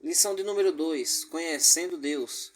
Lição de número 2. Conhecendo Deus.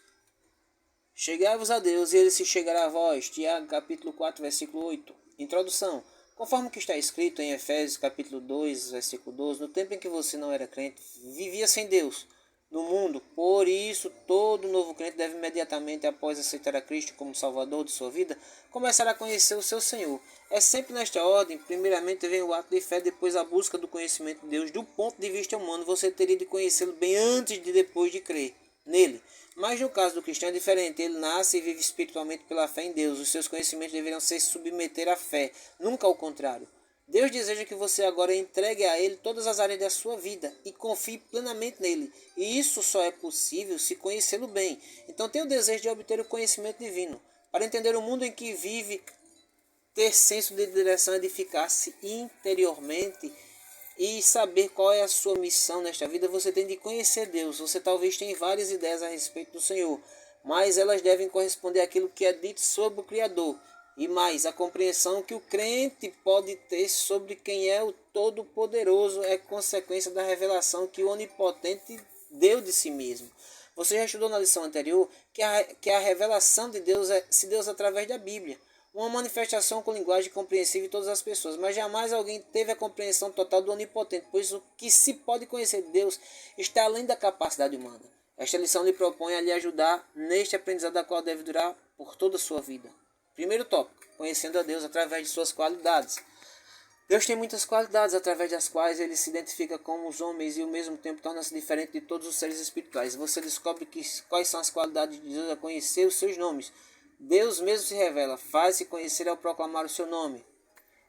Chegai-vos a Deus e ele se chegará a vós. Tiago capítulo 4, versículo 8. Introdução. Conforme o que está escrito em Efésios capítulo 2, versículo 12, no tempo em que você não era crente, vivia sem Deus no mundo. Por isso, todo novo crente deve imediatamente, após aceitar a Cristo como Salvador de sua vida, começar a conhecer o seu Senhor. É sempre nesta ordem. Primeiramente vem o ato de fé, depois a busca do conhecimento de Deus. Do ponto de vista humano, você teria de conhecê-lo bem antes de depois de crer nele. Mas no caso do cristão é diferente. Ele nasce e vive espiritualmente pela fé em Deus. Os seus conhecimentos deveriam se submeter à fé, nunca ao contrário. Deus deseja que você agora entregue a Ele todas as áreas da sua vida e confie plenamente nele. E isso só é possível se conhecê-lo bem. Então tenha o desejo de obter o conhecimento divino. Para entender o mundo em que vive, ter senso de direção, edificar-se interiormente e saber qual é a sua missão nesta vida, você tem de conhecer Deus. Você talvez tenha várias ideias a respeito do Senhor, mas elas devem corresponder àquilo que é dito sobre o Criador. E mais, a compreensão que o crente pode ter sobre quem é o Todo-Poderoso é consequência da revelação que o Onipotente deu de si mesmo. Você já estudou na lição anterior que a revelação de Deus se deu através da Bíblia. Uma manifestação com linguagem compreensível de todas as pessoas, mas jamais alguém teve a compreensão total do Onipotente, pois o que se pode conhecer de Deus está além da capacidade humana. Esta lição lhe propõe a lhe ajudar neste aprendizado, da qual deve durar por toda a sua vida. Primeiro tópico, conhecendo a Deus através de suas qualidades. Deus tem muitas qualidades através das quais ele se identifica com os homens e ao mesmo tempo torna-se diferente de todos os seres espirituais. Você descobre quais são as qualidades de Deus a conhecer os seus nomes. Deus mesmo se revela, faz-se conhecer ao proclamar o seu nome.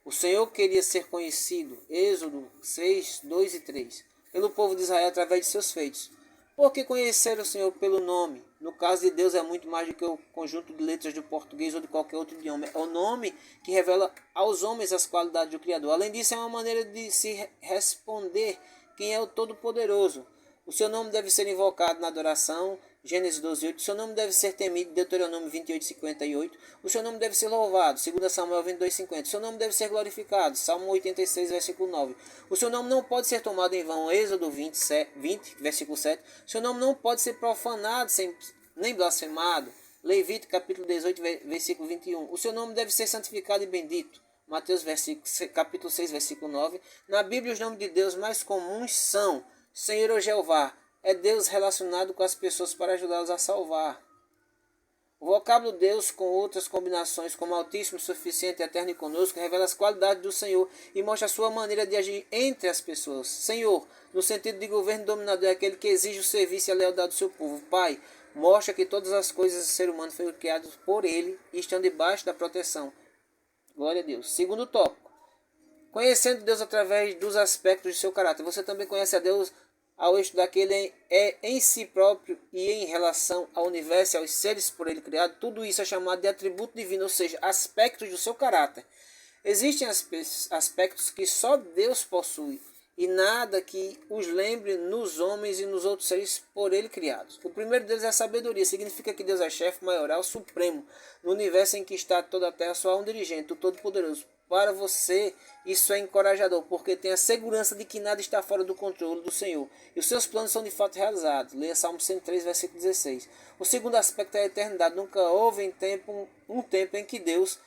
O Senhor queria ser conhecido, Êxodo 6, 2 e 3, pelo povo de Israel através de seus feitos. Por que conhecer o Senhor pelo nome? No caso de Deus é muito mais do que o conjunto de letras do português ou de qualquer outro idioma. É o nome que revela aos homens as qualidades do Criador. Além disso, é uma maneira de se responder quem é o Todo-Poderoso. O seu nome deve ser invocado na adoração, Gênesis 12:8. O seu nome deve ser temido, Deuteronômio 28:58. O seu nome deve ser louvado, 2 Samuel 22:50. O seu nome deve ser glorificado, Salmo 86, versículo 9. O seu nome não pode ser tomado em vão, Êxodo 20, versículo 7. O seu nome não pode ser profanado, nem blasfemado, Levítico capítulo 18, versículo 21. O seu nome deve ser santificado e bendito, Mateus capítulo 6, versículo 9. Na Bíblia, os nomes de Deus mais comuns são Senhor ou Jeová. É Deus relacionado com as pessoas para ajudá-los a salvar. O vocábulo Deus, com outras combinações como Altíssimo, Suficiente, Eterno e Conosco, revela as qualidades do Senhor e mostra a sua maneira de agir entre as pessoas. Senhor, no sentido de governo dominador, é aquele que exige o serviço e a lealdade do seu povo. Pai, mostra que todas as coisas do ser humano foram criadas por ele e estão debaixo da proteção. Glória a Deus. Segundo tópico. Conhecendo Deus através dos aspectos de seu caráter. Você também conhece a Deus ao estudar que ele é em si próprio e em relação ao universo e aos seres por ele criado. Tudo isso é chamado de atributo divino, ou seja, aspectos do seu caráter. Existem aspectos que só Deus possui e nada que os lembre nos homens e nos outros seres por ele criados. O primeiro deles é a sabedoria. Significa que Deus é chefe maioral, supremo, no universo em que está toda a terra, só há um dirigente, o Todo-Poderoso. Para você, isso é encorajador, porque tem a segurança de que nada está fora do controle do Senhor. E os seus planos são de fato realizados. Leia Salmo 103, versículo 16. O segundo aspecto é a eternidade. Nunca houve um tempo em que Deus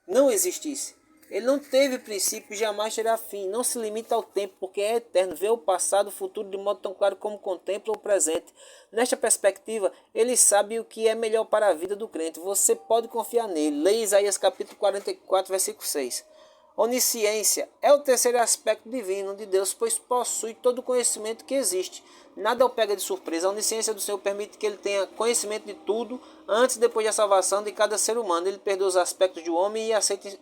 não existisse. Ele não teve princípio e jamais terá fim. Não se limita ao tempo, porque é eterno. Vê o passado e o futuro de modo tão claro como contempla o presente. Nesta perspectiva, ele sabe o que é melhor para a vida do crente. Você pode confiar nele. Leia Isaías capítulo 44, versículo 6. Onisciência é o terceiro aspecto divino de Deus, pois possui todo o conhecimento que existe. Nada o pega de surpresa. A onisciência do Senhor permite que ele tenha conhecimento de tudo antes e depois da salvação de cada ser humano. Ele perdoa os aspectos do homem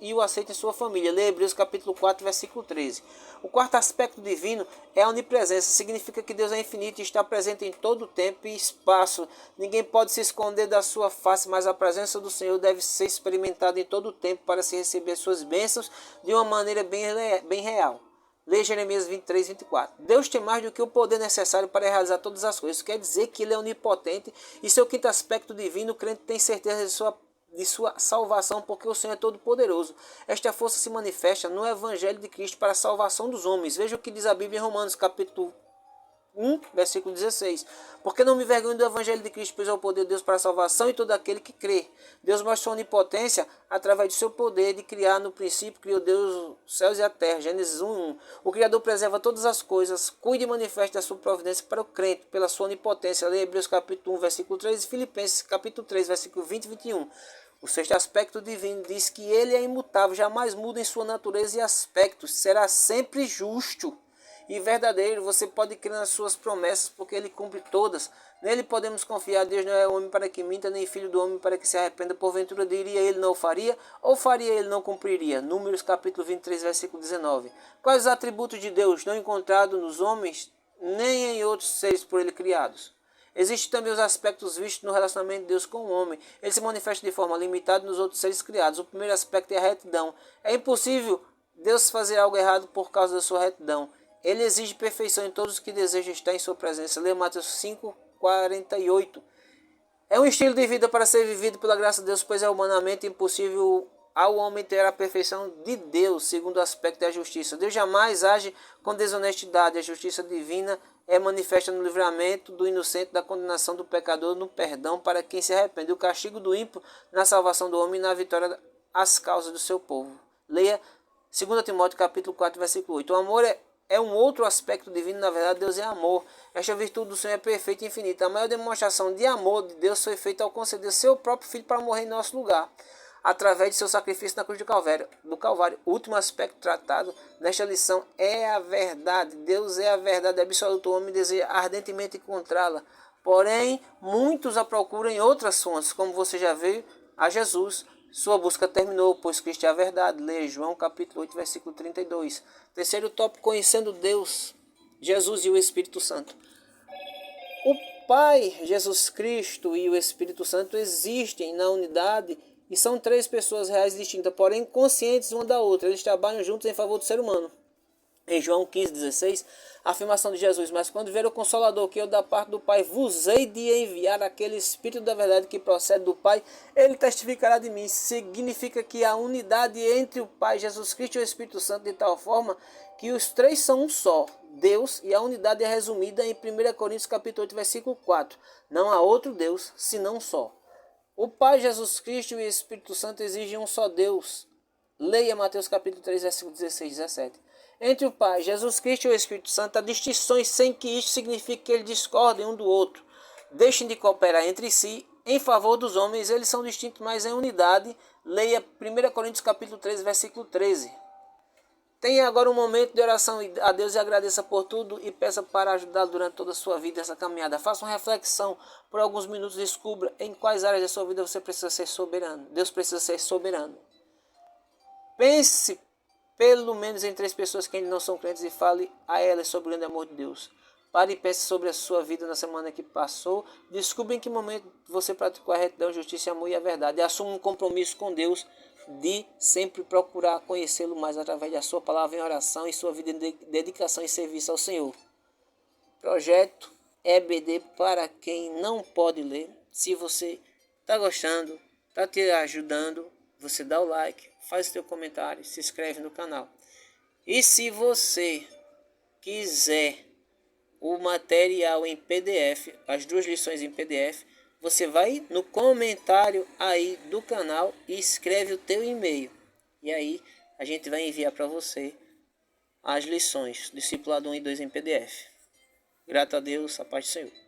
e o aceita em sua família. Leia Hebreus capítulo 4, versículo 13. O quarto aspecto divino é a onipresença. Significa que Deus é infinito e está presente em todo o tempo e espaço. Ninguém pode se esconder da sua face, mas a presença do Senhor deve ser experimentada em todo o tempo para se receber suas bênçãos de uma maneira bem real. Leia Jeremias 23, 24. Deus tem mais do que o poder necessário para realizar todas as coisas. Quer dizer que ele é onipotente e seu quinto aspecto divino, o crente tem certeza de sua salvação, porque o Senhor é todo poderoso. Esta força se manifesta no Evangelho de Cristo para a salvação dos homens. Veja o que diz a Bíblia em Romanos capítulo 1, versículo 16. Porque não me envergonho do evangelho de Cristo, pois é o poder de Deus para a salvação e todo aquele que crê. Deus mostra onipotência através do seu poder de criar. No princípio criou Deus os céus e a terra. Gênesis 1:1. O Criador preserva todas as coisas, cuida e manifesta a sua providência para o crente, pela sua onipotência. Leia Hebreus capítulo 1, versículo 3 e Filipenses capítulo 3, versículo 20 e 21. O sexto aspecto divino diz que ele é imutável, jamais muda em sua natureza e aspectos, será sempre justo e verdadeiro. Você pode crer nas suas promessas, porque ele cumpre todas. Nele podemos confiar. Deus não é homem para que minta, nem filho do homem para que se arrependa. Porventura diria ele não o faria, ou faria ele não cumpriria. Números capítulo 23, versículo 19. Quais os atributos de Deus não encontrados nos homens, nem em outros seres por ele criados? Existem também os aspectos vistos no relacionamento de Deus com o homem. Ele se manifesta de forma limitada nos outros seres criados. O primeiro aspecto é a retidão. É impossível Deus fazer algo errado por causa da sua retidão. Ele exige perfeição em todos os que desejam estar em sua presença. Leia Mateus 5:48. É um estilo de vida para ser vivido pela graça de Deus, pois é humanamente impossível ao homem ter a perfeição de Deus. Segundo aspecto é a justiça. Deus jamais age com desonestidade. A justiça divina é manifesta no livramento do inocente, da condenação do pecador, no perdão para quem se arrepende, o castigo do ímpio, na salvação do homem e na vitória às causas do seu povo. Leia 2 Timóteo capítulo 4, versículo 8. O amor é um outro aspecto divino. Na verdade, Deus é amor. Esta virtude do Senhor é perfeita e infinita. A maior demonstração de amor de Deus foi feita ao conceder seu próprio Filho para morrer em nosso lugar, através de seu sacrifício na cruz do Calvário. O último aspecto tratado nesta lição é a verdade. Deus é a verdade absoluta. O homem deseja ardentemente encontrá-la. Porém, muitos a procuram em outras fontes, como você já viu a Jesus. Sua busca terminou, pois Cristo é a verdade. Leia João capítulo 8, versículo 32. Terceiro tópico, conhecendo Deus, Jesus e o Espírito Santo. O Pai, Jesus Cristo e o Espírito Santo existem na unidade e são três pessoas reais distintas, porém conscientes uma da outra. Eles trabalham juntos em favor do ser humano. Em João 15,16, a afirmação de Jesus: mas quando vier o Consolador, que eu da parte do Pai vos hei de enviar, aquele Espírito da verdade que procede do Pai, ele testificará de mim. Significa que a unidade entre o Pai, Jesus Cristo e o Espírito Santo, de tal forma que os três são um só, Deus, e a unidade é resumida em 1 Coríntios capítulo 8, versículo 4. Não há outro Deus, senão um só. O Pai, Jesus Cristo e o Espírito Santo exigem um só Deus. Leia Mateus capítulo 3, versículo 16 e 17. Entre o Pai, Jesus Cristo e o Espírito Santo há distinções sem que isto signifique que eles discordem um do outro. Deixem de cooperar entre si em favor dos homens. Eles são distintos, mas em unidade. Leia 1 Coríntios capítulo 3, versículo 13. Tenha agora um momento de oração a Deus e agradeça por tudo e peça para ajudá-lo durante toda a sua vida, essa caminhada. Faça uma reflexão por alguns minutos e descubra em quais áreas da sua vida você precisa ser soberano. Deus precisa ser soberano. Pense pelo menos em três pessoas que ainda não são crentes e fale a elas sobre o grande amor de Deus. Pare e pense sobre a sua vida na semana que passou. Descubra em que momento você praticou a retidão, justiça, amor e a verdade. E assuma um compromisso com Deus de sempre procurar conhecê-lo mais através da sua palavra em oração e sua vida de dedicação e serviço ao Senhor. Projeto EBD para quem não pode ler. Se você está gostando, está te ajudando, você dá o like, faz o seu comentário, se inscreve no canal. E se você quiser o material em PDF, as duas lições em PDF, você vai no comentário aí do canal e escreve o teu e-mail. E aí a gente vai enviar para você as lições, discipulado 1 e 2 em PDF. Grato a Deus, a paz do Senhor.